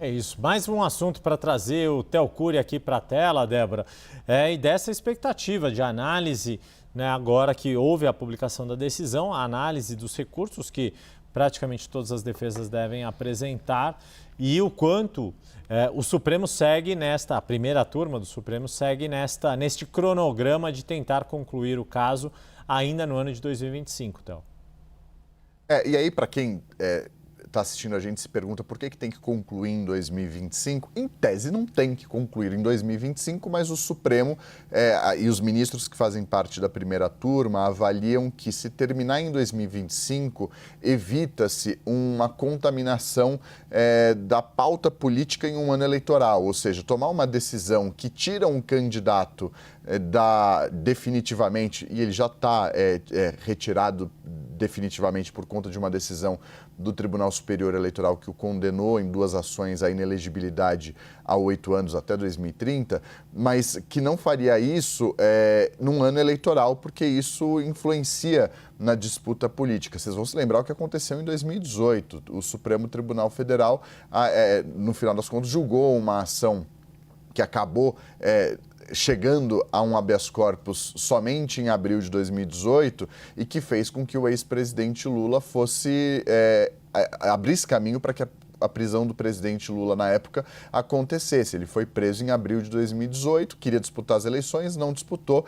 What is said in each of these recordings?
É isso. Mais um assunto para trazer o Theo Cury aqui para a tela, Débora. E dessa expectativa de análise, né, agora que houve a publicação da decisão, a análise dos recursos que praticamente todas as defesas devem apresentar e o quanto o Supremo segue a primeira turma do Supremo segue neste cronograma de tentar concluir o caso ainda no ano de 2025, Theo. E aí, para quem está assistindo a gente se pergunta por que tem que concluir em 2025. Em tese, não tem que concluir em 2025, mas o Supremo e os ministros que fazem parte da primeira turma avaliam que, se terminar em 2025, evita-se uma contaminação da pauta política em um ano eleitoral, ou seja, tomar uma decisão que tira um candidato definitivamente, e ele já está retirado definitivamente por conta de uma decisão do Tribunal Superior Eleitoral que o condenou em 2 ações à inelegibilidade a 8 anos até 2030, mas que não faria isso num ano eleitoral, porque isso influencia na disputa política. Vocês vão se lembrar o que aconteceu em 2018. O Supremo Tribunal Federal, no final das contas, julgou uma ação que acabou chegando a um habeas corpus somente em abril de 2018 e que fez com que o ex-presidente Lula abrisse caminho para que a prisão do presidente Lula na época acontecesse. Ele foi preso em abril de 2018, queria disputar as eleições, não disputou.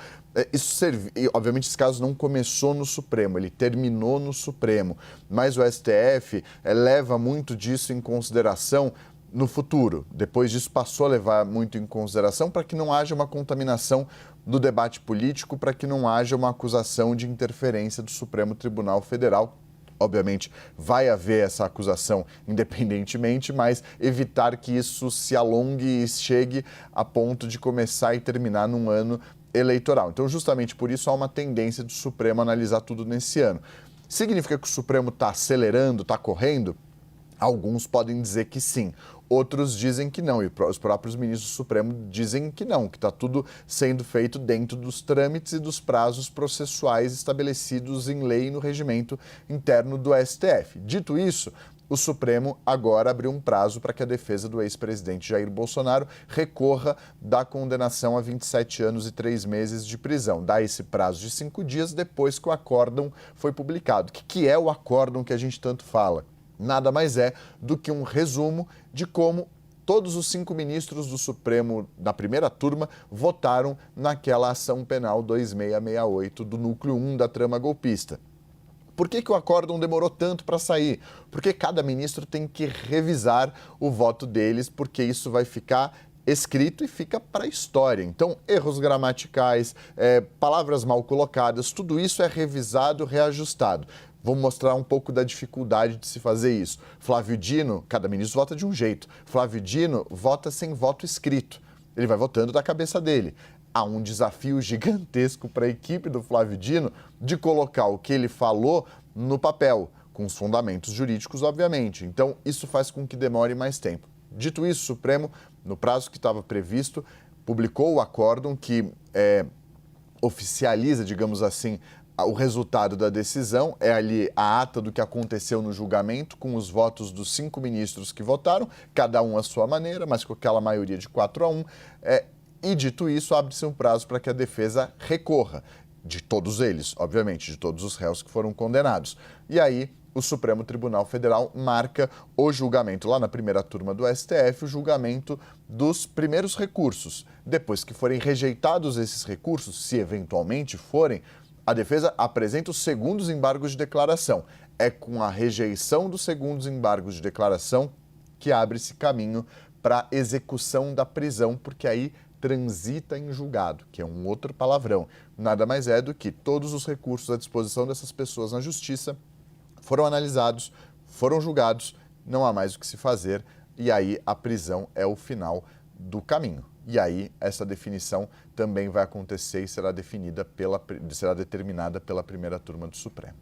Obviamente, esse caso não começou no Supremo, ele terminou no Supremo, mas o STF leva muito disso em consideração no futuro. Depois disso, passou a levar muito em consideração para que não haja uma contaminação do debate político, para que não haja uma acusação de interferência do Supremo Tribunal Federal. Obviamente, vai haver essa acusação independentemente, mas evitar que isso se alongue e chegue a ponto de começar e terminar num ano eleitoral. Então, justamente por isso, há uma tendência do Supremo analisar tudo nesse ano. Significa que o Supremo está acelerando, está correndo? Alguns podem dizer que sim, outros dizem que não, e os próprios ministros do Supremo dizem que não, que está tudo sendo feito dentro dos trâmites e dos prazos processuais estabelecidos em lei e no regimento interno do STF. Dito isso, o Supremo agora abriu um prazo para que a defesa do ex-presidente Jair Bolsonaro recorra da condenação a 27 anos e 3 meses de prisão. Dá esse prazo de 5 dias depois que o acórdão foi publicado. O que é o acórdão que a gente tanto fala? Nada mais é do que um resumo de como todos os 5 ministros do Supremo da primeira turma votaram naquela ação penal 2668 do núcleo 1 da trama golpista. Por que o acórdão demorou tanto para sair? Porque cada ministro tem que revisar o voto deles, porque isso vai ficar escrito e fica para a história. Então, erros gramaticais, palavras mal colocadas, tudo isso é revisado, reajustado. Vou mostrar um pouco da dificuldade de se fazer isso. Flávio Dino, cada ministro vota de um jeito. Flávio Dino vota sem voto escrito. Ele vai votando da cabeça dele. Há um desafio gigantesco para a equipe do Flávio Dino de colocar o que ele falou no papel, com os fundamentos jurídicos, obviamente. Então, isso faz com que demore mais tempo. Dito isso, o Supremo, no prazo que estava previsto, publicou o acórdão que oficializa, digamos assim, o resultado da decisão. É ali a ata do que aconteceu no julgamento, com os votos dos 5 ministros que votaram, cada um à sua maneira, mas com aquela maioria de 4-1. E, dito isso, abre-se um prazo para que a defesa recorra, de todos eles, obviamente, de todos os réus que foram condenados. E aí, o Supremo Tribunal Federal marca o julgamento, lá na primeira turma do STF, o julgamento dos primeiros recursos. Depois que forem rejeitados esses recursos, se eventualmente forem, a defesa apresenta os segundos embargos de declaração. É com a rejeição dos segundos embargos de declaração que abre-se caminho para a execução da prisão, porque aí transita em julgado, que é um outro palavrão. Nada mais é do que todos os recursos à disposição dessas pessoas na Justiça foram analisados, foram julgados, não há mais o que se fazer, e aí a prisão é o final do caminho. E aí essa definição também vai acontecer e será determinada pela primeira turma do Supremo.